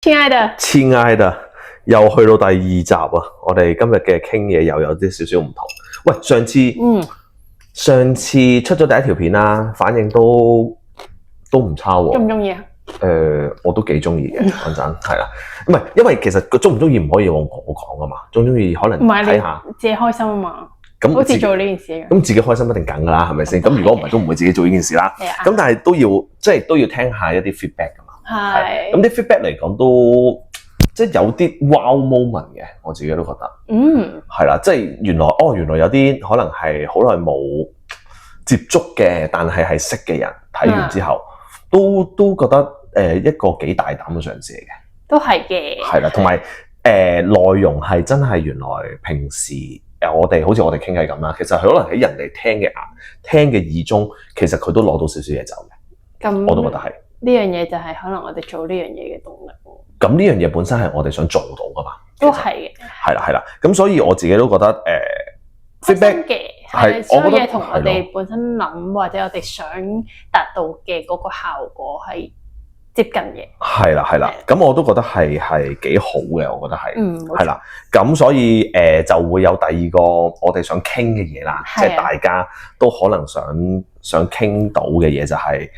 親愛的，又去到第二集啊！我哋今日嘅傾嘢又有啲少少唔同。喂，上次出咗第一條片啦，反應都唔差喎。中唔中意啊？我都幾中意嘅，講真係啦。唔係，因為其實個中唔中意唔可以我講噶嘛，中唔中意可能睇下自己開心啊嘛。咁好似做呢件事一樣。咁自己開心一定梗噶啦，係咪先？咁如果唔係都唔會自己做呢件事啦。咁但係都要聽下一啲 feedback 噶嘛。係。咁啲 feedback 嚟講都即係有啲 wow moment 嘅，我自己都覺得。係啦，即係原來有啲可能係好耐冇接觸嘅，但係識嘅人睇完之後，都覺得一個幾大膽嘅嘗試嚟嘅。都係嘅。係啦，同埋內容係真係原來平時我哋好似我哋傾偈咁啦，其實佢可能喺人哋聽嘅耳中，其實佢都攞到少少嘢走嘅。咁我都覺得係。呢樣嘢就係可能我哋做呢樣嘢嘅動力。咁呢樣嘢本身係我哋想做到噶嘛？都係嘅。係啦。咁所以我自己都覺得feedback 嘅係所有嘢同我哋係本身諗或者我哋想達到嘅嗰個效果係接近嘅。係啦。咁我都覺得係幾好嘅，我覺得係。係啦。咁所以就會有第二個我哋想傾嘅嘢啦，即係大家都可能想傾到嘅嘢就係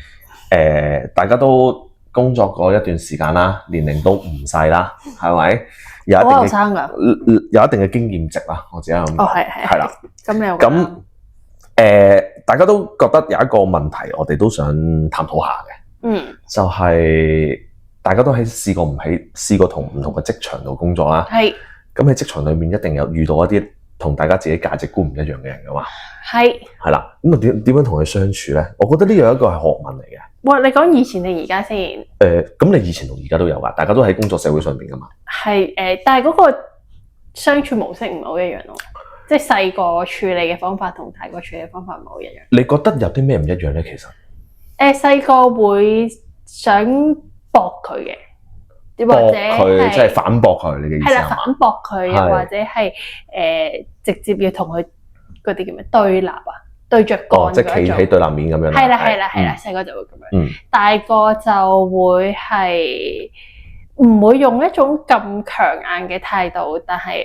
大家都工作過一段時間啦，年齡都唔細啦，係咪？有一定嘅經驗值啦，我自己咁講。係啦。咁大家都覺得有一個問題，我哋都想探討下嘅。就係大家都試過同唔同嘅職場度工作啦。係。咁喺職場裏面一定有遇到一啲同大家自己價值觀唔一樣嘅人噶嘛。係啦。咁啊點樣同佢相處咧？我覺得呢樣一個係學問嚟嘅。哇！你講以前定而家先？咁你以前同而家都有噶，大家都喺工作社會上邊噶嘛。係但係嗰個相處模式唔係好一樣咯，即係細個處理嘅方法同大個處理嘅方法唔係好一樣。你覺得有啲咩唔一樣咧？其實細個會想駁佢嘅，或者係即係反駁佢，你嘅意思係嘛？反駁佢，又或者係直接要同佢嗰啲叫咩對立啊？對着幹即係企喺對立面咁樣。係啦，細個就會咁樣。大個就會係唔會用一種咁強硬嘅態度，但係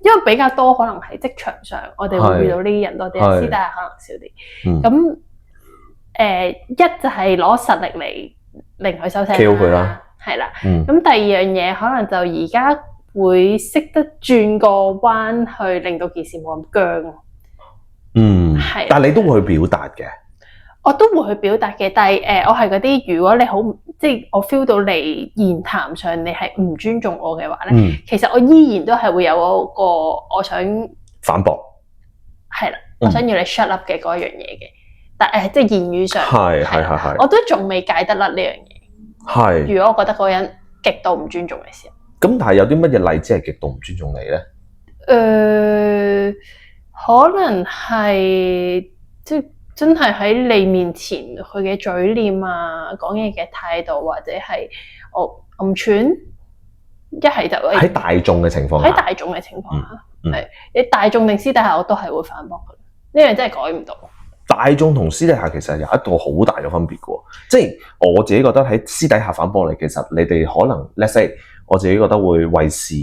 因為比較多可能喺職場上，我哋會遇到呢啲人多啲，私底下可能少啲。咁一就係攞實力嚟令佢收聲啦，係啦。咁第二樣嘢可能就而家會識得轉個彎去令到件事冇咁僵。係，但係你都會去表達嘅，我都會去表達嘅。但係我係嗰啲，如果你好即係我 feel 到你言談上你係唔尊重我嘅話咧，其實我依然都係會有個我想反駁，係啦，我想要你 shut up 嘅嗰樣嘢嘅。但即係言語上係，我都仲未戒得甩呢樣嘢。係，如果我覺得嗰個人極度唔尊重嘅時候，咁但係有啲乜嘢例子係極度唔尊重你咧？可能係即係真係喺你面前佢嘅嘴臉啊，講嘢嘅態度，或者係我暗串，一係就喺大眾嘅情況下，係你大眾定私底下我都係會反駁佢，呢樣真係改唔到。大眾同私底下其實有一個好大嘅分別嘅，即係我自己覺得喺私底下反駁你，其實你哋可能 let's say 我自己覺得會為事。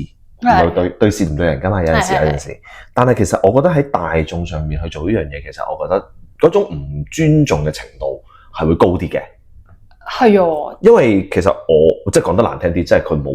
對事唔對人㗎嘛，有陣時，但係其實我覺得喺大眾上面去做呢樣嘢，其實我覺得嗰種唔尊重嘅程度係會高啲嘅。係啊，因為其實我即係講得難聽啲，即係佢冇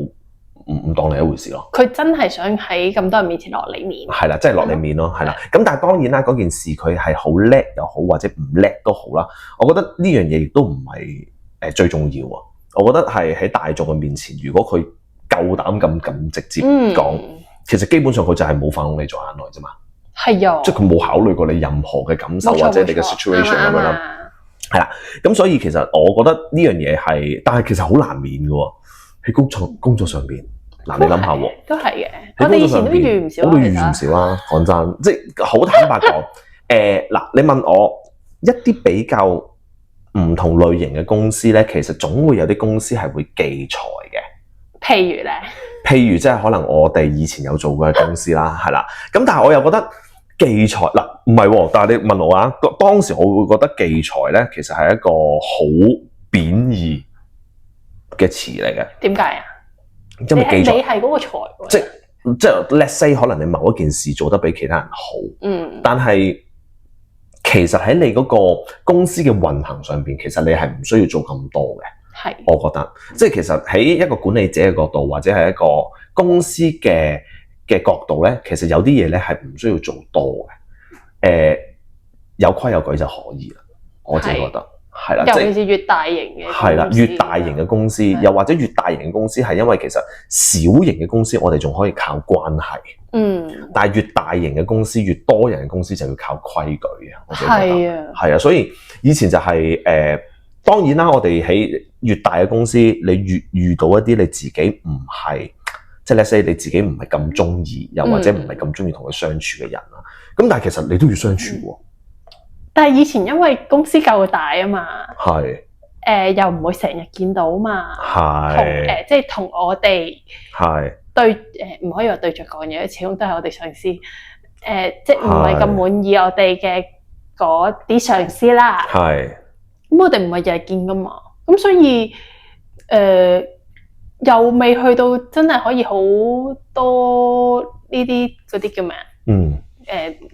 唔當你一回事咯。佢真係想喺咁多人面前落你面。係啦，即係落你面咯，係啦。咁但係當然啦，嗰件事佢係好叻又好，或者唔叻都好啦。我覺得呢樣嘢亦都唔係最重要啊。我覺得係喺大眾嘅面前，如果佢夠膽咁直接講，其實基本上佢就係冇放你在眼內啫嘛。係啊，即係佢冇考慮過你任何嘅感受或者你嘅 situation 咁樣啦。係啦，咁所以其實我覺得呢樣嘢係，但係其實好難免嘅喎。喺工作上邊，嗱你諗下喎，都係嘅。我哋以前都遇唔少，我都遇唔少啦。講真，即係好坦白講，嗱你問我一啲比較唔同類型嘅公司咧，其實總會有啲公司係會忌才嘅。譬如即係可能我哋以前有做過嘅公司啦，係啦。咁但係我又覺得忌才嗱唔係喎，但係你問我啊，當時我會覺得忌才咧，其實係一個好貶義嘅詞嚟嘅。點解啊？因為記錯你係嗰個才喎。即係 let's say 可能你某一件事做得比其他人好，但係其實喺你嗰個公司嘅運行上邊，其實你係唔需要做咁多嘅。係，我覺得即係其實喺一個管理者嘅角度，或者係一個公司嘅角度咧，其實有啲嘢咧係唔需要做多嘅。有規有矩就可以啦，我自己覺得。係啦，尤其是越大型嘅係啦，越大型嘅公司，又或者越大型嘅公司係因為其實小型嘅公司我哋仲可以靠關係，但係越大型嘅公司，越多人嘅公司就要靠規矩啊，我自己覺得係啊，所以以前就係當然啦，我哋喺越大嘅公司，你越遇到一啲你自己唔係，即係 let's say 你自己唔係咁中意，又或者唔係咁中意同佢相處嘅人啦，咁但係其實你都要相處喎。但係以前因為公司夠大啊嘛，係又唔會成日見到嘛，係即係同我哋係對唔可以話對着講嘢，始終都係我哋上司即係唔係咁滿意我哋嘅嗰啲上司啦。係咁，我哋唔係日日見噶嘛，咁所以又未去到真係可以好多呢啲嗰啲叫咩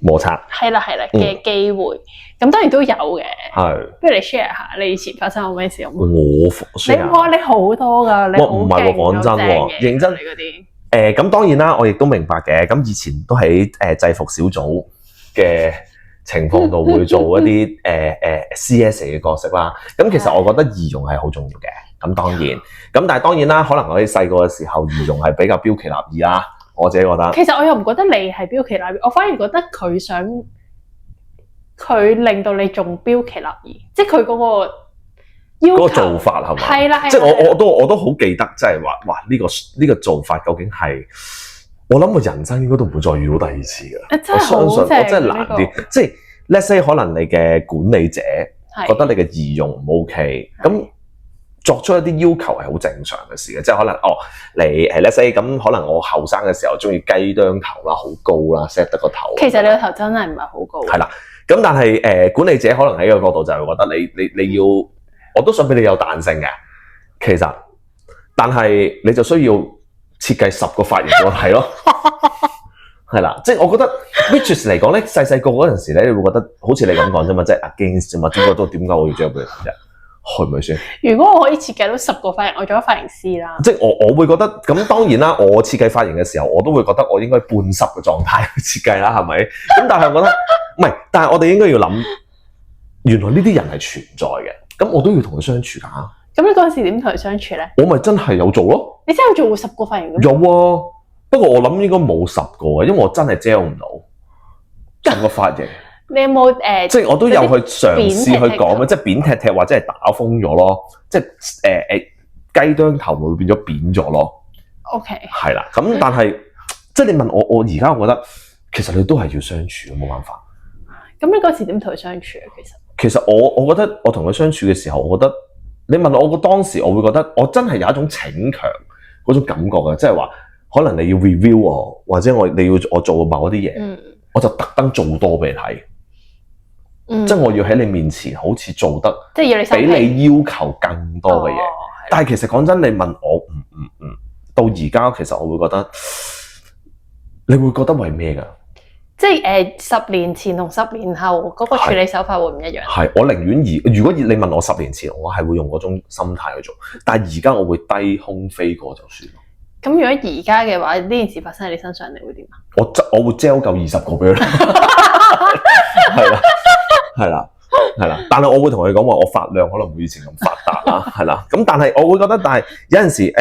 摩擦係啦嘅機會，咁當然都有嘅。係，不如你 share 下你以前發生過咩事？你好多㗎，你好勁，講真喎，認真嗰啲。咁當然啦，我亦都明白嘅。咁以前都喺制服小組嘅情況度會做一啲CS 嘅角色啦。咁其實我覺得儀容係好重要嘅。咁當然，咁但係當然啦，可能我哋細個嘅時候儀容係比較標奇立異啦。我自己覺得，其實我又唔覺得你係標奇立異，我反而覺得佢令到你仲標奇立異，即係佢嗰個要求、嗰個做法係嘛？係啦，即係我都好記得，即係話哇呢個做法究竟係我諗我人生應該都唔會再遇到第二次㗎。我相信我真係難啲，即係 let's say 可能你嘅管理者覺得你嘅儀容唔 OK 咁。作出一啲要求係好正常嘅事嘅，即係可能你let's say 咁，可能我後生嘅時候中意雞啄頭啦，好高啦 set 得個頭。其實你個頭真係唔係好高。係啦，咁但係管理者可能喺個角度就係覺得你要，我都想俾你有彈性嘅，其實，但係你就需要設計10個髮型俾我睇咯，係啦，即係我覺得 which is 嚟講咧，細個嗰陣時咧，你會覺得好似你咁講啫嘛，即係 against 啫嘛，點解我要將佢啫？係咪先？如果我可以設計到10個髮型，我做咗髮型師啦。即係我會覺得咁，當然啦，我設計髮型嘅時候，我都會覺得我應該半濕嘅狀態去設計啦，係咪？咁但係我覺得唔係，但係我哋應該要諗，原來呢啲人係存在嘅，咁我都要同佢相處㗎。咁你嗰陣時點同佢相處咧？我咪真係有做咯。你真係有做過10個髮型？有啊，不過我諗應該冇10個嘅，因為我真係 gel 唔到10個髮型。你有冇即係我都有去嘗試去講嘅，即係扁踢或者係打風咗咯，即係雞啄頭會變咗扁咗咯。OK，係啦，咁但係即係你問我而家我覺得其實你都係要相處，冇辦法。咁你嗰時點同佢相處啊？其實我覺得我同佢相處嘅時候，我覺得你問我當時，我會覺得我真係有一種逞強嗰種感覺嘅，即係話可能你要 review 我，或者你要我做某一啲嘢，我就特登做多俾你睇。即係我要喺你面前好似做得，即係要你比你要求更多嘅嘢。但係其實講真，你問我到而家其實我會覺得，你會覺得為咩㗎？即係10年前同10年後嗰個處理手法會唔一樣。係，我寧願如果你問我10年前，我係會用嗰種心態去做，但係而家我會低空飛過就算。咁如果而家嘅話，呢件事發生喺你身上，你會點啊？我會 gel 夠20個俾佢。係啦，但係我會同佢講話，我髮量可能冇以前咁發達啦，係啦。咁但係我會覺得，但係有陣時，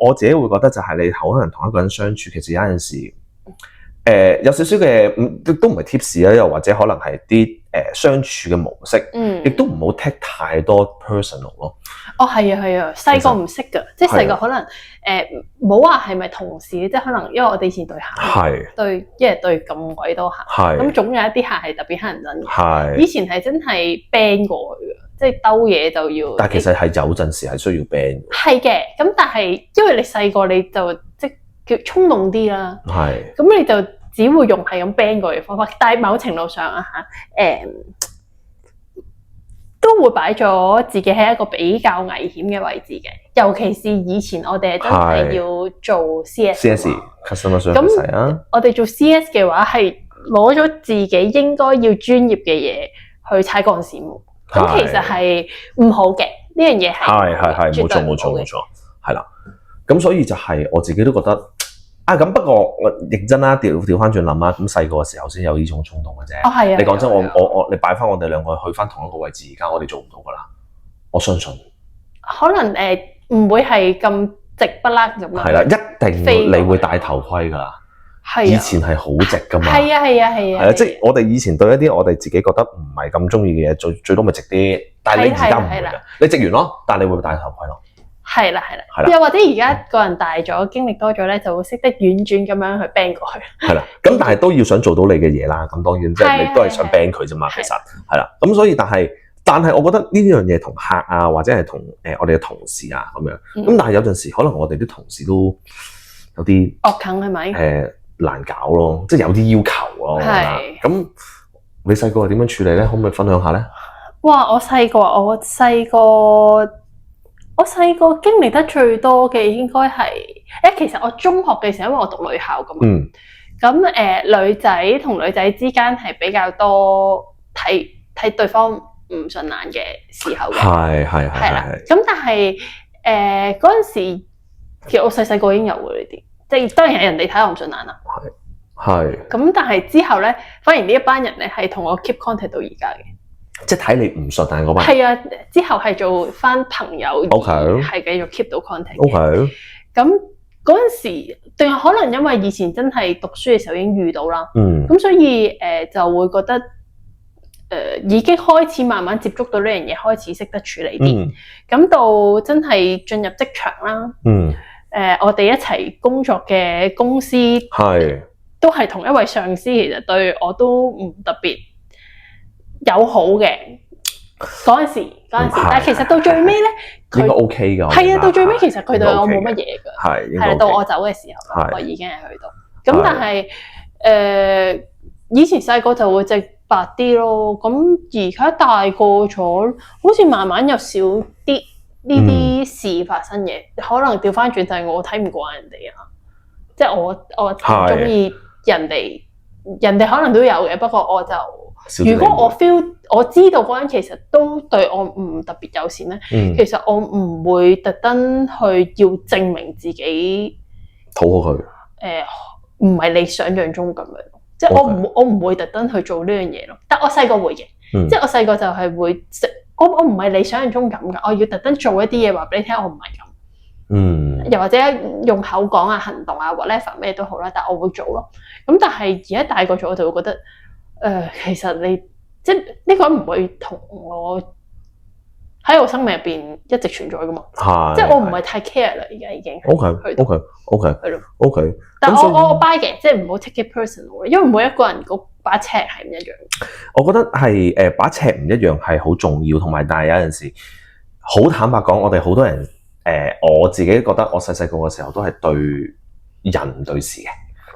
我自己會覺得就係你可能同一個人相處，其實有陣時，有少少嘅都唔係 tips 啦，又或者可能係啲相處嘅模式，亦都唔好 take 太多 personal 咯。係啊，細個唔識㗎，即係細個可能冇話係咪同事，即係可能因為我哋以前對客，一日對咁鬼多客，咁總有一啲客係特別乞人憎嘅。以前係真係 ban 過去嘅，即係兜嘢就要。但係其實係有陣時係需要 ban 嘅。係嘅，咁但係因為你細個你就即叫衝動啲啦，咁你就只會用係咁 ban 過嘅方法，但係某程度上啊都會擺咗自己喺一個比較危險嘅位置嘅。尤其是以前我哋真係要做 CS customer service 啊。我哋做 CS 嘅話係攞咗自己應該要專業嘅嘢去踩鋼線喎。咁其實係唔好嘅，呢樣嘢係冇錯，係啦。咁所以就係我自己都覺得啊，咁不過我認真啦，調翻轉諗啊，咁細個嘅時候先有呢種衝動嘅啫。係啊。你講真，你擺翻我哋兩個去翻同一個位置，而家我哋做唔到噶啦，我相信。可能唔會係咁直不甩咁樣。係啦，一定你會戴頭盔㗎啦。以前係好直㗎嘛。係啊，即係我哋以前對一啲我哋自己覺得唔係咁中意嘅嘢，最多咪直啲。但係你而家唔會㗎，你直完咯，但係你會戴頭盔咯。係啦。又或者而家個人大咗，經歷多咗咧，就會識得婉轉咁樣去 ban 過去。係啦，咁但係都要想做到你嘅嘢啦。咁當然即係你都係想 ban 佢啫嘛。其實係啦，咁所以但係我覺得呢樣嘢同客啊，或者係同我哋嘅同事啊咁樣。咁但係有陣時可能我哋啲同事都有啲惡啃係咪？難搞咯，即係有啲要求咯。係。咁你細個係點樣處理咧？可唔可以分享下咧？哇！我細個經歷得最多嘅應該係其實我中學嘅時候，因為我讀女校㗎嘛。咁女仔同女仔之間係比較多睇對方唔順眼嘅時候嘅。係啦。咁但係嗰陣時，其實我細個已經有嘅呢啲，即係當然係人哋睇我唔順眼啦。係。咁但係之後咧，反而呢一班人咧係同我 keep contact 到而家嘅。即係睇你唔順眼嗰班。係啊，之後係做翻朋友，係繼續 keep 到 contact。咁嗰陣時，定係可能因為以前真係讀書嘅時候已經遇到啦。咁所以就會覺得已經開始慢慢接觸到呢樣嘢，開始識得處理啲。咁到真係進入職場啦。我哋一齊工作嘅公司都係同一位上司，其實對我都唔特別友好嘅嗰陣時，但係其實到最尾咧，應該 OK 㗎。係啊，到最尾其實佢對我冇乜嘢㗎。係到我走嘅時候，我已經係去到。咁但係以前細個就會直白啲咯。咁而家大個咗，好似慢慢有少啲呢啲事發生嘅。可能調翻轉就係我睇唔慣人哋啊，即係我唔中意人哋可能都有嘅，不過我就。如果我 feel 我知道嗰人其實都對我唔特別友善咧，其實我唔會特登去要證明自己討好佢。唔係你想象中咁樣，即係我唔會特登去做呢樣嘢咯。但我細個會嘅，即係我細個就係會我唔係你想象中咁噶，我要特登做一啲嘢話俾你聽，我唔係咁。又或者用口講啊、行動啊 whatever 咩都好啦，但我會做咯。咁但係而家大個咗，我就會覺得。其實你即係呢個唔會同我喺我生命入邊一直存在噶嘛，即係我唔係太 care 啦，而家已經。OK，係咯，OK。但係我 buy 嘅，即係唔好 take it personal，因為每一個人嗰把尺係唔一樣。我覺得係把尺唔一樣係好重要，同埋但係有陣時好坦白講，我哋好多人我自己覺得我細個嘅時候都係對人唔對事嘅，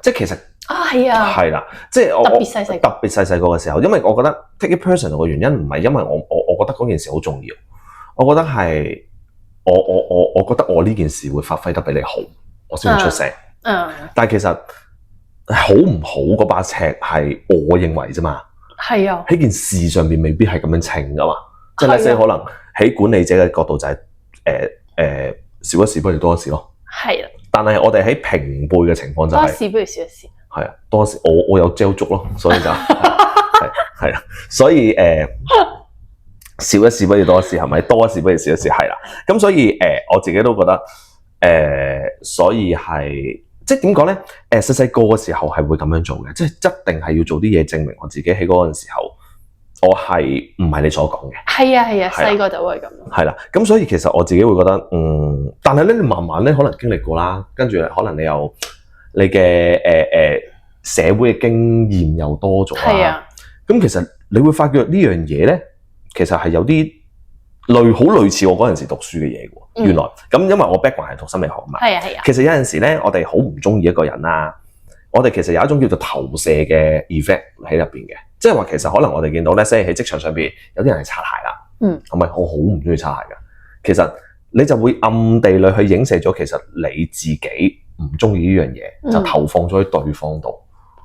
即係其實。係啊，係啦，即係我特別細個嘅時候，因為我覺得 take it personal 嘅原因唔係因為我覺得嗰件事好重要，我覺得係我覺得我呢件事會發揮得比你好，我先會出聲。但係其實好唔好嗰把尺係我認為啫嘛。係啊，喺件事上面未必係咁樣稱噶嘛，即係可能喺管理者嘅角度就係少一事不如多一事咯。係啊，但係我哋喺平輩嘅情況就係多一事不如少一事。係啊，多一事我有 gel 足咯，所以就係啊，所以少一事不如多一事係咪？多一事不如少一事係啦。咁所以我自己都覺得所以係即係點講咧？細個嘅時候係會咁樣做嘅，即係一定係要做啲嘢證明我自己喺嗰陣時候，我係唔係你所講嘅。係啊，細個就會咁。係啦，咁所以其實我自己會覺得但係咧你慢慢咧可能經歷過啦，跟住可能你有。你嘅社會嘅經驗又多咗啦，咁其實你會發覺呢樣嘢咧，其實係有啲好類似我嗰陣時讀書嘅嘢喎。原來咁，因為我 background 係讀心理學嘛。係啊。其實有陣時咧，我哋好唔中意一個人啦，我哋其實有一種叫做投射嘅 effect 喺入邊嘅，即係話其實可能我哋見到咧，即係喺職場上邊有啲人係擦鞋啦。係咪？我好唔中意擦鞋㗎。其實你就會暗地裏去影射咗其實你自己唔中意呢樣嘢，就投放咗喺對方度。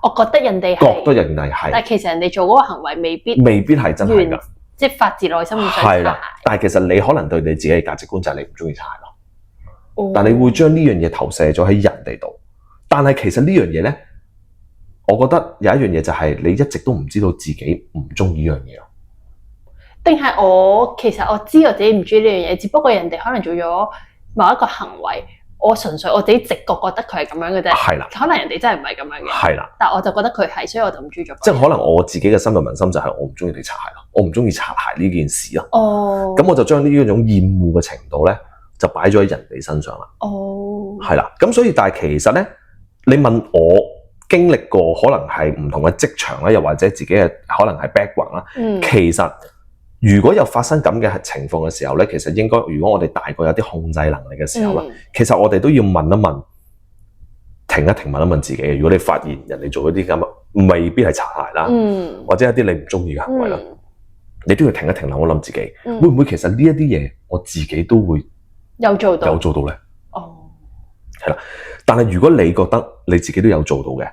我覺得人哋係，但係其實人哋做嗰個行為未必係真係㗎，即係發自內心唔想擦鞋。但係其實你可能對你自己嘅價值觀就係你唔中意擦鞋咯。但係你會將呢樣嘢投射咗喺人哋度。但係其實呢樣嘢咧，我覺得有一樣嘢就係你一直都唔知道自己唔中意呢樣嘢咯。定係其實我知我自己唔中意呢樣嘢，只不過人哋可能做咗某一個行為。我純粹我自己直覺覺得佢係咁樣嘅啫，係啦。可能人哋真係唔係咁樣嘅，係啦。但係我就覺得佢係，所以我就唔中意咗。即係可能我自己嘅深入民心就係我唔中意你擦鞋咯，我唔中意擦鞋呢件事咯。哦。咁我就將呢一種厭惡嘅程度咧，就擺咗喺人哋身上啦。哦。係啦，咁所以但係其實咧，你問我經歷過可能係唔同嘅職場咧，又或者自己嘅可能係 background 啦，其實。如果有發生咁嘅情況嘅時候咧，其實應該如果我哋大個有啲控制能力嘅時候啦，其實我哋都要問一問，停一停問一問自己。如果你發現人哋做一啲咁未必係擦鞋啦，或者一啲你唔中意嘅行為啦，你都要停一停諗一諗自己，會唔會其實呢一啲嘢我自己都會有做到咧？哦，係啦。但係如果你覺得你自己都有做到嘅，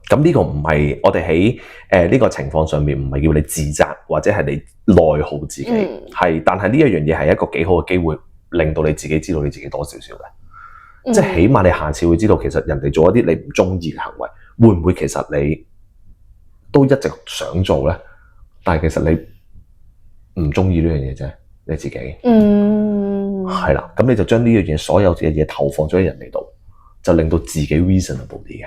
咁呢個唔係我哋喺呢個情況上面唔係要你自責或者係你內耗自己，係，但係呢一樣嘢係一個幾好嘅機會，令到你自己知道你自己多少少嘅，即係起碼你下次會知道其實人哋做一啲你唔中意嘅行為，會唔會其實你都一直想做咧？但係其實你唔中意呢樣嘢啫，你自己，係啦，咁你就將呢樣嘢所有嘅嘢投放咗喺人哋度，就令到自己 reasonable 啲嘅。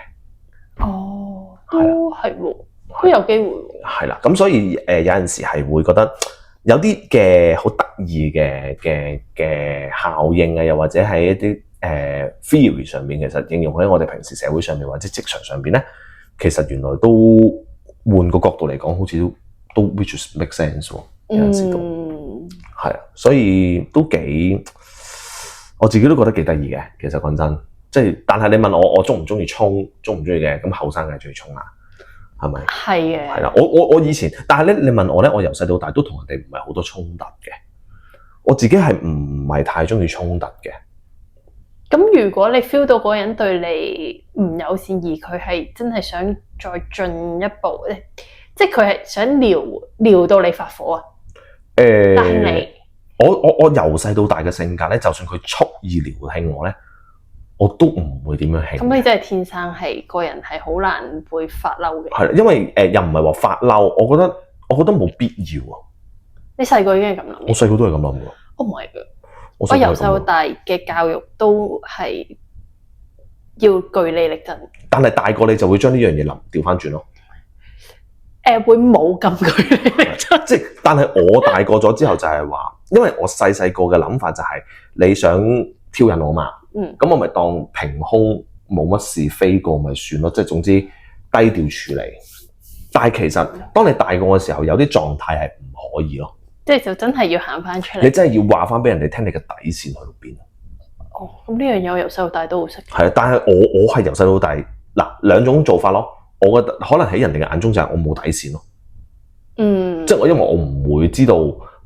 哦，都係喎，都有機會喎。係啦，咁所以有陣時係會覺得有啲嘅好得意嘅效應啊，又或者係一啲theory 上面，其實應用喺我哋平時社會上面或者職場上邊咧，其實原來都換個角度嚟講，好似都 which is make sense 喎。有陣時都係啊，所以都幾我自己都覺得幾得意嘅。其實講真。即係，但係你問我中唔中意衝，中唔中意嘅？咁後生梗係中意衝啦，係咪？係嘅。係啦，我以前，但係咧，你問我咧，我由細到大都同人哋唔係好多衝突嘅。我自己係唔係太中意衝突嘅。咁如果你 feel 到嗰個人對你唔友善，而佢係真係想再進一步咧，即係佢係想撩到你發火啊？但係你，我由細到大嘅性格咧，就算佢蓄意撩起我咧。我都唔會點樣興。咁你真係天生係個人係好難會發嬲嘅。係，因為又唔係話發嬲，我覺得冇必要啊。你細個已經係咁諗？我細個都係咁諗㗎。我唔係㗎，我由細到大嘅教育都係要據理力爭。但係大個你就會將呢樣嘢調翻轉咯。會冇咁據理力爭。即係，但係我大個咗之後就係話，因為我細個嘅諗法就係你想挑釁我嘛。咁我咪當平空冇乜事飛過咪算咯，即係總之低調處理。但係其實當你大個嘅時候，有啲狀態係唔可以咯。即係就真係要行翻出嚟。你真係要話翻俾人哋聽，你嘅底線去到邊。哦，咁呢樣嘢我由細到大都好識。係啊，但係我係由細到大嗱兩種做法咯。我覺得可能喺人哋嘅眼中就係我冇底線咯。即係因為我唔會知道。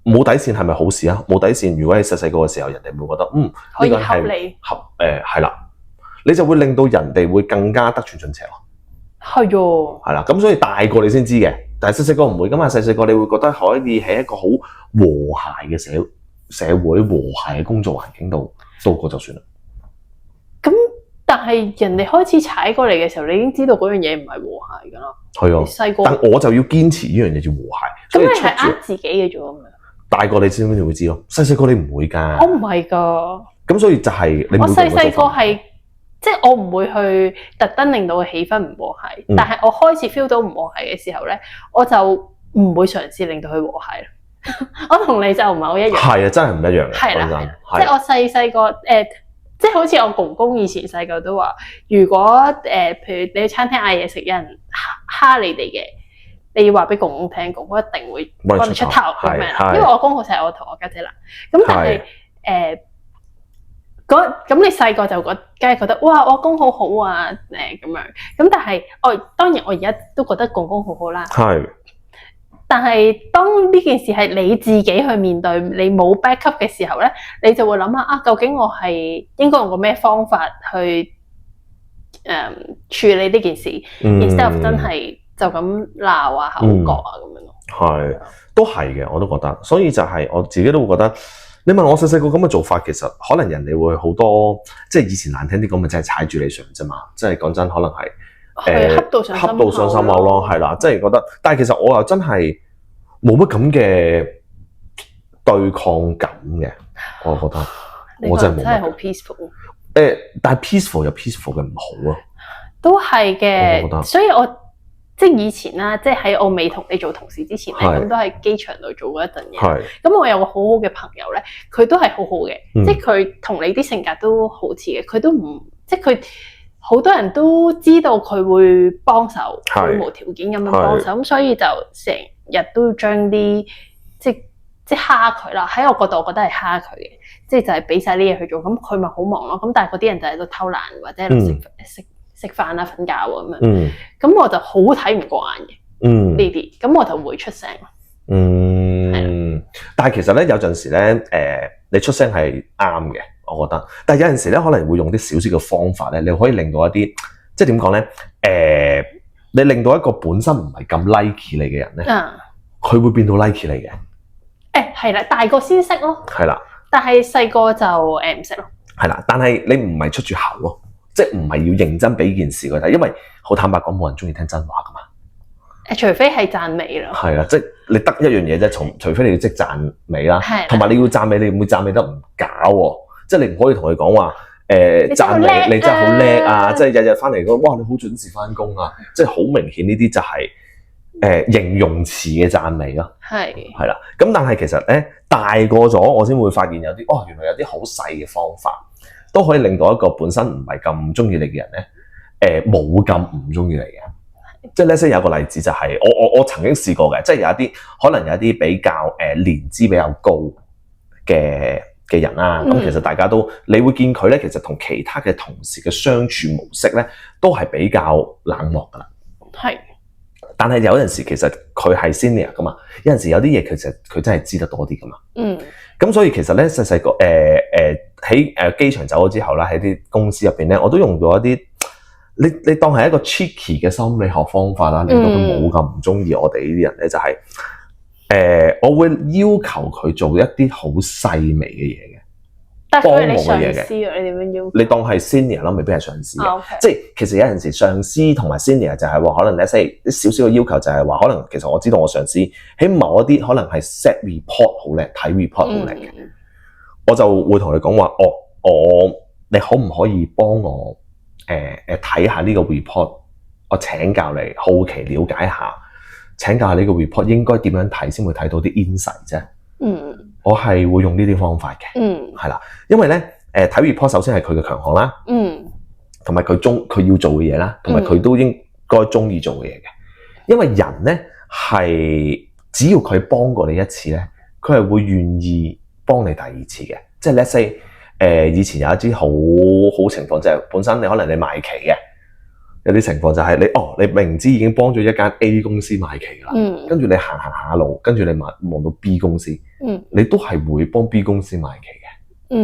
冇底線係咪好事啊？冇底線，如果喺細個嘅時候，人哋會覺得呢個係係啦，你就會令到人哋會更加得寸進尺咯。係喎。係啦，咁所以大個你先知嘅，但係細個唔會噶嘛。細個你會覺得可以喺一個好和諧嘅社會、和諧嘅工作環境度度過就算啦。咁但係人哋開始踩過嚟嘅時候，你已經知道嗰樣嘢唔係和諧噶啦。係啊。細個，但我就要堅持呢樣嘢要和諧。咁你係呃自己嘅啫咁樣。大個你先會知咯，細個你唔會㗎。我唔係㗎。咁所以就係你。我細個係，即係我唔會去特登令到個氣氛唔和諧，但係我開始 feel 到唔和諧嘅時候咧，我就唔會嘗試令到佢和諧咯。我同你就唔係好一樣。係啊，真係唔一樣嘅。係啦，即係我細個即係好似我公公以前細個都話，如果譬如你去餐廳嗌嘢食，有人蝦你哋嘅。你要話俾公公聽，公公一定會幫你出頭咁樣。因為我公好錫我同我家姐啦。咁但係咁你細個就梗係覺得哇，我公好好啊咁樣。咁但係當然我而家都覺得公公好好啦。係。但係當呢件事係你自己去面對，你冇 backup 嘅時候咧，你就會諗下啊，究竟我係應該用個咩方法去處理呢件事，instead of 真係就咁鬧啊、口角啊咁樣咯。係，都係嘅，我都覺得。所以就係我自己都會覺得，你問我細細個咁嘅做法，其實可能人哋會好多，即係以前難聽啲講，咪真係踩住你上啫嘛。即係講真，可能係恰到上心口咯，係啦，即係覺得。但係其實我又真係冇乜咁嘅對抗感嘅，我覺得我真係冇。真係好 peaceful。但係 peaceful 有 peaceful 嘅唔好咯。都係嘅，所以我即係以前啦，即係喺我未同你做同事之前咧，咁都喺機場度做過一陣嘢。咁我有個好好嘅朋友咧，佢都係好好嘅，即係佢同你啲性格都好似嘅，佢都唔即係佢好多人都知道佢會幫手，會無條件咁樣幫手，咁所以就成日都將啲即係蝦佢啦。喺我角度，我覺得係蝦佢嘅，即係就係俾晒啲嘢去做，咁佢咪好忙咯。咁但係嗰啲人就喺度偷懶或者喺度食飯啊、瞓覺啊咁樣，咁我就好睇唔過眼嘅呢啲，咁我就會出聲。但係其實咧有陣時咧，你出聲係啱嘅，我覺得。但係有陣時咧，可能會用啲少少嘅方法咧，你可以令到一啲，即係點講咧？你令到一個本身唔係咁 like 你嘅人咧，佢會變到 like 你嘅。係啦，大個先識咯。係啦，但係細個就唔識咯。係啦，但係你唔係出住口咯。即係唔係要認真俾件事佢睇，因為好坦白講，冇人中意聽真話噶嘛。除非係讚美咯。係啊，即係你得一樣嘢啫，除非你要識讚美啦，同埋你要讚美，你唔會讚美得唔假喎。即係你唔可以同佢講話讚美你真係好叻啊！即係日日翻嚟講，哇你好準時翻工啊！即係好明顯呢啲就係形容詞嘅讚美咯。係啦，咁但係其實咧大個咗，我先會發現有啲原來有啲好細嘅方法。都可以令到一個本身唔係咁中意你嘅人咧，冇咁唔中意你嘅。即係咧，先有個例子就係、我曾經試過嘅，即係有一啲可能有一啲比較年資比較高嘅人啦。咁其實大家都你會見佢咧，其實同其他嘅同事嘅相處模式咧，都係比較冷漠噶啦。但係有陣時其實佢係 senior 噶嘛，有陣時有啲嘢其實佢真係知得多啲噶嘛。咁所以其實咧細細個喺機場走咗之後啦，喺啲公司入邊咧，我都用咗一啲你當係一個 tricky 嘅心理學方法啦，令到佢冇咁唔中意我哋呢啲人咧，就係我會要求佢做一啲好細微嘅嘢嘅。但係佢係你上司，你點樣要？你當係 senior 咯，未必係上司嘅。即係其實有陣時上司同埋 senior 就係話，可能你啲少少嘅要求就係話，可能其實我知道我上司喺某一啲可能係 set report 好叻，睇 report 好叻嘅，我就會同佢講話，你可唔可以幫我睇下呢個 report？我請教你，好奇了解下，請教下呢個 report 應該點樣睇先會睇到啲 insight 啫。我係會用呢啲方法嘅，係啦，因為咧睇 report 首先係佢嘅強項啦，同埋佢要做嘅嘢啦，同埋佢都應該中意做嘅嘢嘅。因為人咧係只要佢幫過你一次咧，佢係會願意幫你第二次嘅。即係 let's say 以前有一啲好情況，就係本身你可能你賣旗嘅，有啲情況就係你明知已經幫咗一間 A 公司賣旗啦，跟住你行下路，跟住你望到 B 公司，你都係會幫 B 公司賣旗嘅，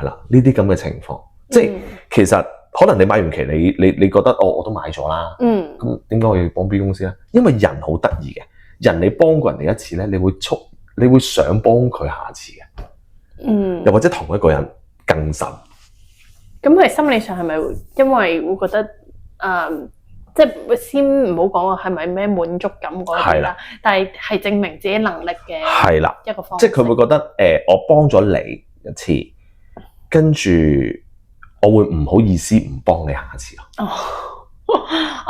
係啦，呢啲咁嘅情況，即係其實可能你買完旗，你覺得我都買咗啦，咁點解我要幫 B 公司咧？因為人好得意嘅，人你幫過人哋一次咧，你會想幫佢下次嘅。又或者同一個人更深，咁佢心理上係咪因為會覺得即係先唔好講話係咪咩滿足感嗰啲啦，但係證明自己能力嘅一個方式，即係佢會覺得我幫咗你一次，跟住我會唔好意思唔幫你下次咯。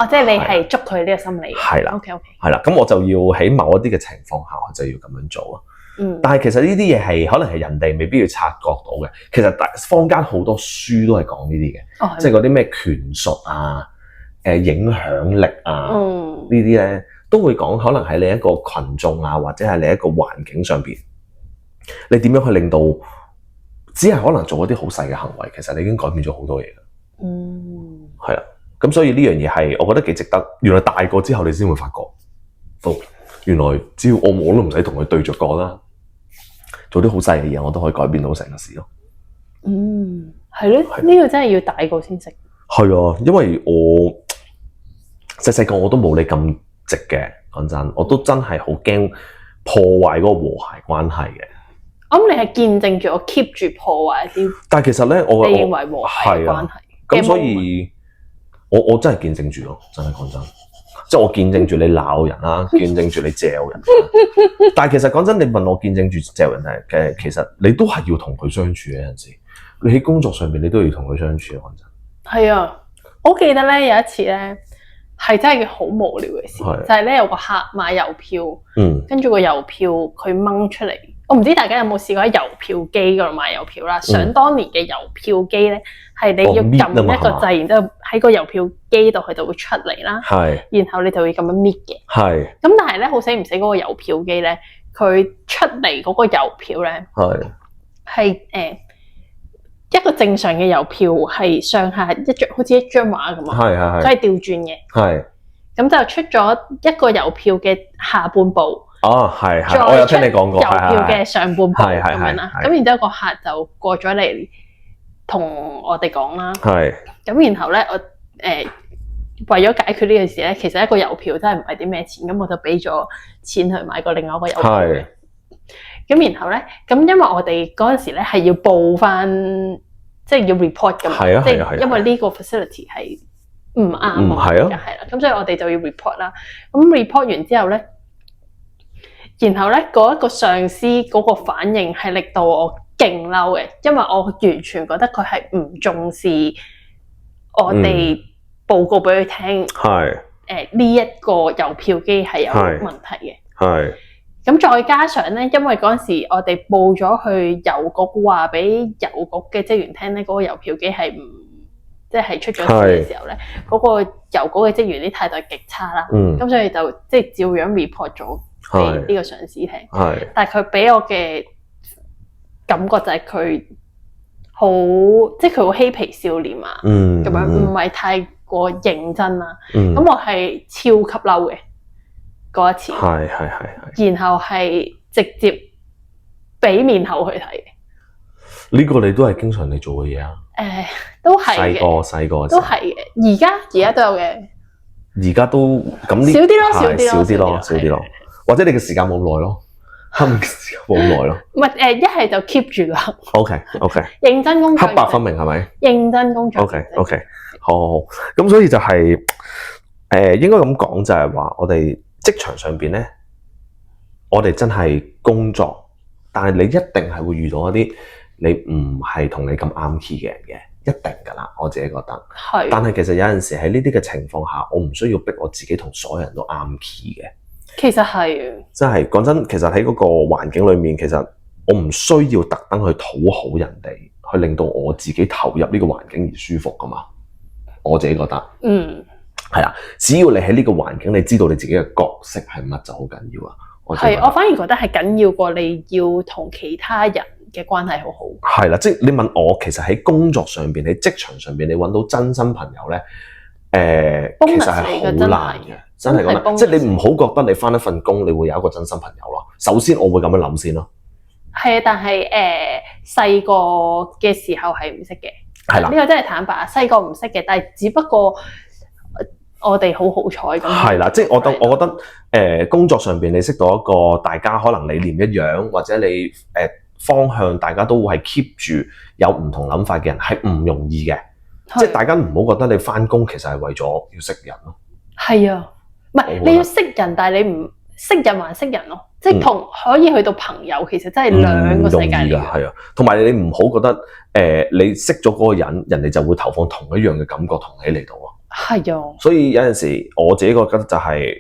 即係你係捉佢呢個心理，係啦 ，OK， 係啦，咁我就要喺某一啲嘅情況下，我就要咁樣做咯。但係其實呢啲嘢係可能係人哋未必要察覺到嘅。其實坊間好多書都係講呢啲嘅，即係嗰啲咩權術啊、影響力啊呢啲咧，都會講可能喺你一個群眾啊，或者係你一個環境上邊，你點樣去令到只係可能做一啲好細嘅行為，其實你已經改變咗好多嘢㗎。係啊，咁所以呢樣嘢係我覺得幾值得。原來大個之後你先會發覺。原來只要我都唔使同佢對着講啦，做啲好細嘅嘢，我都可以改變到成個事咯。係咯，呢個真係要大個先識。係啊，因為我細個我都冇你咁直嘅，講真，我都真係好驚破壞嗰個和諧關係嘅。咁你係見證住我 keep 住破壞啲，但係其實咧，我你認為和諧關係，咁所以我真係見證住咯，真係講真，即係我見證住你鬧人啦，見證住你嚼人。但係其實講真，你問我見證住嚼人嘅，其實你都係要同佢相處嘅，有陣時，你喺工作上面你都要同佢相處。講真，係啊，我記得咧有一次咧係真係好無聊嘅事，就係咧有個客買郵票，跟住個郵票佢掹出嚟。我唔知大家有冇試過喺郵票機嗰度買郵票啦。想當年嘅郵票機咧，係你要撳一個掣，然之後喺個郵票機度佢就會出嚟啦。然後你就會咁樣搣嘅。咁但係咧好死唔死嗰個郵票機咧，佢出嚟嗰個郵票咧係一個正常嘅郵票係上下一張好似一張畫咁啊，佢係調轉嘅。咁就出咗一個郵票嘅下半部。係，我有聽你講過，郵票嘅上半部咁樣啦。咁然之後個客就過咗嚟同我哋講啦。咁然後咧，我為咗解決呢件事咧，其實一個郵票真係唔係啲咩錢，咁我就俾咗錢去買過另外一個郵票嘅。咁然後咧，咁因為我哋嗰陣時咧係要報翻，即係要 report 㗎嘛，即係因為呢個 facility 係唔啱啊，係啦。咁所以我哋就要 report 啦。咁 report 完之後咧。然後咧，嗰一個上司嗰個反應係令到我勁嬲嘅，因為我完全覺得佢係唔重視我哋報告俾佢聽。呢一個郵票機係有問題嘅。咁再加上咧，因為嗰陣時我哋報咗去郵局話俾郵局嘅職員聽咧，嗰個郵票機係唔即係出咗事嘅時候咧，嗰個郵局嘅職員啲態度係極差啦。咁所以就即係照樣 report 咗。俾呢個上司聽，但係佢俾我嘅感覺就係佢好，即係佢好嬉皮笑臉啊，咁樣唔係太過認真啊。咁我係超級嬲嘅嗰一次，然後係直接俾面口去睇嘅。呢個你都係經常你做嘅嘢啊？都係嘅，細個都係嘅，而家都有嘅。而家都咁少啲咯。或者你嘅時間冇咁耐咯，黑嘅時間冇咁耐咯。唔係一係就 keep 住啦。OK，認真工作，黑白分明係咪？認真工作。OK，好。咁所以就係應該咁講，就係話我哋職場上邊咧，我哋真係工作，但係你一定係會遇到一啲你唔係同你咁啱 key 嘅人嘅，一定㗎啦。我自己覺得係。但係其實有陣時喺呢啲嘅情況下，我唔需要逼我自己同所有人都啱 key 嘅。其實係，真係講真，其實喺嗰個環境裏面，其實我唔需要特登去討好人哋，去令到我自己投入呢個環境而舒服噶嘛。我自己覺得，係啦，只要你喺呢個環境，你知道你自己嘅角色係乜就好緊要啊。我反而覺得係緊要過你要同其他人嘅關係好好。係啦，即係你問我，其實喺工作上邊，喺職場上邊，你揾到真心朋友咧，其實係好難嘅。真係咁，即係你唔好覺得你返一份工，你會有一個真心朋友咯。首先，我會咁樣諗先咯。係啊，但係細個嘅時候係唔識嘅。係啦，呢個真係坦白，細個唔識嘅，但係只不過我哋好好彩咁。係啦，即係我覺得工作上邊你識到一個大家可能理念一樣，或者你方向大家都會係 keep 住有唔同諗法嘅人，係唔容易嘅。即係大家唔好覺得你返工其實係為咗要識人咯。係啊。唔係你要識人，但係你唔識人還識人咯，即係同可以去到朋友，其實真係兩個世界嚟嘅。係啊，同埋你唔好覺得你識咗嗰個人，人哋就會投放同一樣嘅感覺同你嚟到啊。係啊，所以有陣時我自己覺得就係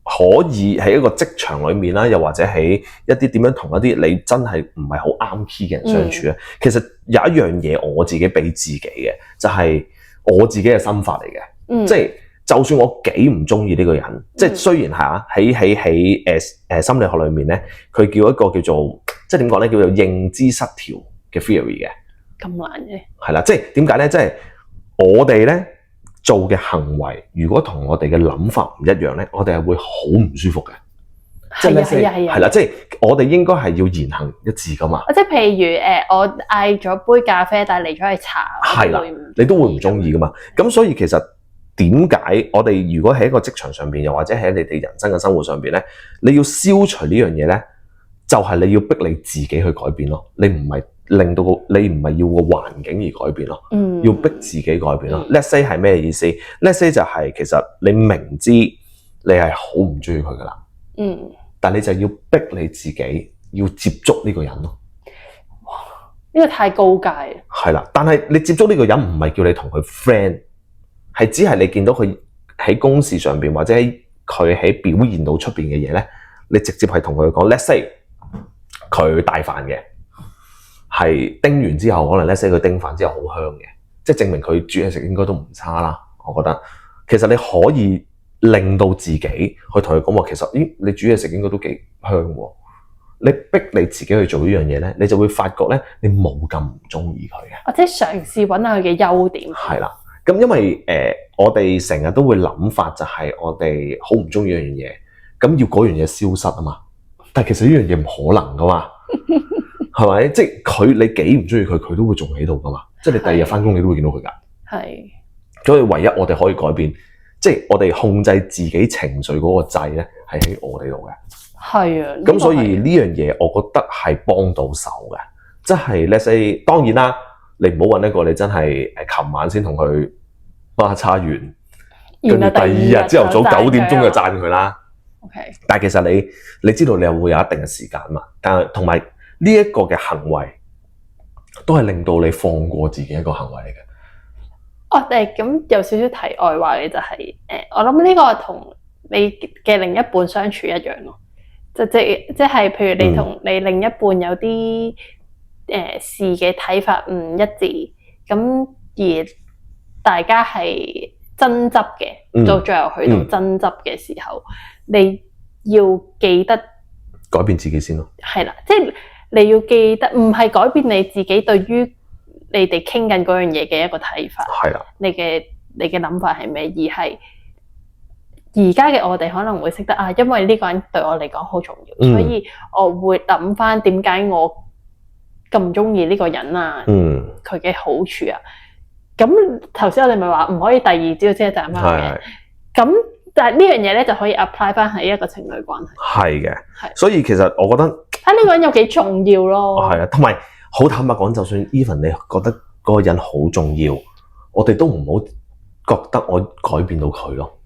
可以喺一個職場裏面啦，又或者喺一啲點樣同一啲你真係唔係好啱 key 嘅人相處咧。其實有一樣嘢我自己俾自己嘅，就係我自己嘅心法嚟嘅，即係。就算我幾唔中意呢個人，即係雖然係喺心理學裏面咧，佢叫一個叫做即係點講咧，叫做認知失調嘅 theory 嘅。咁難嘅？係啦，即係點解咧？即係我哋咧做嘅行為，如果同我哋嘅諗法唔一樣咧，我哋係會好唔舒服嘅。即係係啦，即係我哋應該係要言行一致噶嘛。即係譬如我嗌咗杯咖啡，但係嚟咗係茶，係啦，你都會唔中意噶嘛。咁所以其實點解我哋如果喺一個職場上邊，又或者喺你哋人生嘅生活上邊咧，你要消除呢樣嘢咧，就係你要逼你自己去改變咯。你唔係令到你唔係要個環境而改變咯，要逼自己改變咯。Let's say 係咩意思？Let's say 就係其實你明知你係好唔中意佢噶啦，但你就要逼你自己要接觸呢個人咯。哇！呢個太高階啦。係啦，但係你接觸呢個人唔係叫你同佢 friend， 係只係你見到佢喺公事上邊或者佢喺表現到出邊嘅嘢咧，你直接係同佢講。Let's say 佢帶飯嘅，係叮完之後，可能 let's say 佢叮飯之後好香嘅，即係證明佢煮嘢食應該都唔差啦。我覺得其實你可以令到自己去同佢講話，其實你煮嘢食應該都幾香喎。你逼你自己去做呢樣嘢咧，你就會發覺咧，你冇咁唔中意佢嘅。或者嘗試揾下佢嘅優點。係啦，咁因為我哋成日都會諗法就係我哋好唔中意一樣嘢，咁要嗰樣嘢消失啊嘛。但係其實呢樣嘢唔可能噶嘛，係咪？即係你幾唔中意佢，佢都會仲喺度噶嘛。即係你第二日翻工，你都會見到佢㗎。係。所以唯一我哋可以改變，即係我哋控制自己情緒嗰個掣咧，係喺我哋度嘅。係啊。咁所以呢樣嘢，我覺得係幫到手嘅。即係 let's say， 當然啦，你唔好揾一個你真係琴晚先同佢孖叉完，跟住第二日朝頭早9點鐘就讚佢啦。Okay. 但係其實你知道你又會有一定嘅時間嘛，但係同埋呢一個嘅行為都係令到你放過自己一個行為嚟嘅。咁有少少題外話嘅就係我諗呢個同你嘅另一半相處一樣咯，即係譬如你同你另一半有啲事嘅睇法唔一致，咁而大家係爭執嘅，到最後去到爭執嘅時候。你要記得改變自己先咯。係啦，即係你要記得，唔係改變你自己對於你哋傾緊嗰樣嘢嘅一個睇法。係啦，你嘅諗法係咩？而係而家嘅我哋可能會識得因為呢個人對我嚟講好重要，所以我會諗翻點解我咁中意呢個人啊？佢嘅好處啊。咁頭先我哋咪話唔可以第二朝先賺翻嘅。咁但係呢樣嘢咧就可以 apply 翻喺一個情侶關係。係嘅，所以其實我覺得睇呢個人有幾重要咯。係啊，同埋好坦白講，就算 even 你覺得嗰個人好重要，我哋都唔好覺得我改變到佢咯。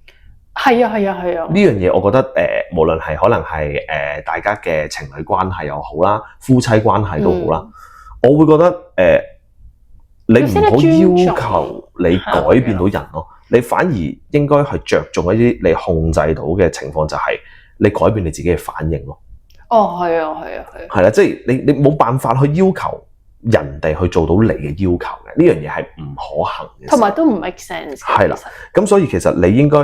係啊。呢樣嘢我覺得無論係可能係大家嘅情侶關係又好啦，夫妻關係都好啦，我會覺得你唔好要求你改變到人咯。你反而應該係着重一啲你控制到嘅情況，就係你改變你自己嘅反應咯。係啊。係啦，即係你冇辦法去要求人哋去做到你嘅要求嘅，呢樣嘢係唔可行嘅。同埋都唔 make sense。係啦，咁所以其實你應該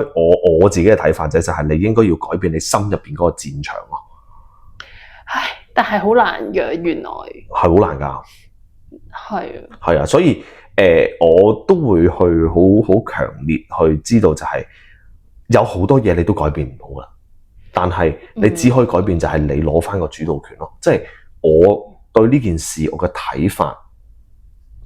我自己嘅睇法就係你應該要改變你心入邊嗰個戰場咯。但係好難嘅，原來係好難㗎。係啊，所以。我都會去好強烈去知道，就係有好多嘢你都改變唔到啦。但係你只可以改變就係你攞翻個主導權咯。即係我對呢件事我嘅睇法，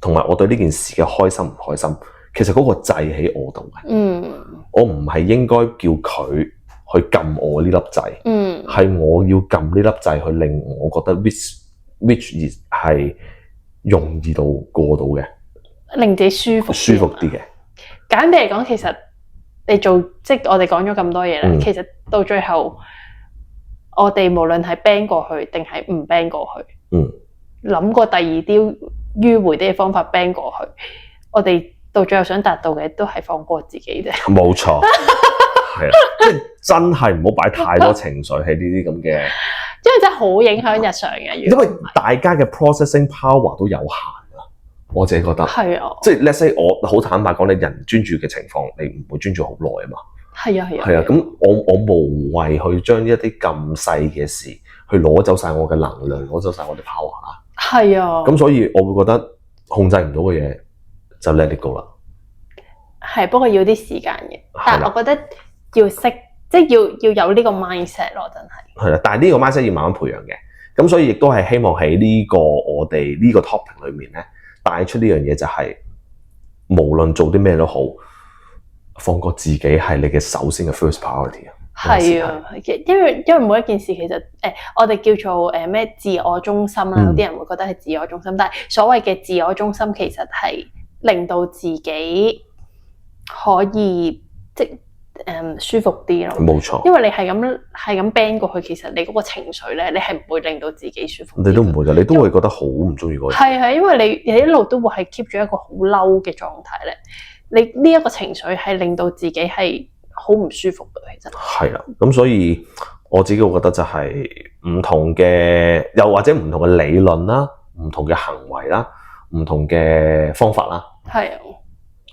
同埋我對呢件事嘅開心唔開心，其實嗰個掣喺我度嘅。我唔係應該叫佢去撳我呢粒掣。係我要撳呢粒掣去令我覺得 which 係容易到過到嘅。令自己舒服啲嘅。簡單嚟講，其實你即係我哋講咗咁多嘢啦。其實到最後，我哋無論係 ban 過去定係唔 ban 過去，諗過第二啲迂迴啲嘅方法 ban 過去，我哋到最後想達到嘅都係放過自己啫。冇錯，係啊，即係真係唔好擺太多情緒喺呢啲咁嘅，因為真係好影響日常嘅。因為大家嘅 processing power 都有限。我自己覺得係啊，即係 let's say 我好坦白講，你人專注嘅情況，你唔會專注好耐啊嘛。係啊，咁我無謂去將一啲咁細嘅事去攞走晒我嘅能量，攞走晒我哋 power 啦。係啊，咁所以我會覺得控制唔到嘅嘢就 let it go 啦。係，不過要啲時間嘅，但係我覺得要識即係要有呢個 mindset 咯，真係。係啦，但係呢個 mindset 要慢慢培養嘅。咁所以亦都係希望喺呢個我哋呢個 topic 裏面咧，帶出呢樣嘢就係，無論做啲咩都好，放過自己係你嘅首先嘅 first priority 啊。係啊，因為每一件事其實我哋叫做咩自我中心啦，有啲人會覺得係自我中心，但係所謂嘅自我中心其實係令到自己可以舒服啲咯。冇錯，因為你係咁 ban 過去，其實你嗰個情緒咧，你係唔會令到自己舒服。你都唔會㗎，你都會覺得好唔中意嗰樣。係，因為你一路都會係 keep 住一個好嬲嘅狀態咧，你呢一個情緒係令到自己係好唔舒服嘅，其實。係啦，咁所以我自己會覺得就係唔同嘅，又或者唔同嘅理論啦，唔同嘅行為啦，唔同嘅方法啦。係啊。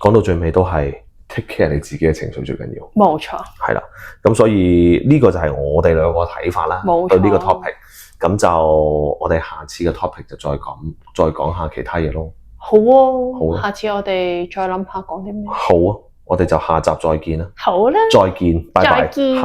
講到最尾都係 take care 你自己嘅情緒最緊要。冇錯。係啦，咁所以呢個就係我哋兩個睇法啦。冇錯。對呢個 topic，咁就我哋下次嘅 topic 就再講下其他嘢咯。好啊。好啊。下次我哋再諗下講啲咩。好啊。我哋就下集再見啦。好啦。再見，拜拜。再見。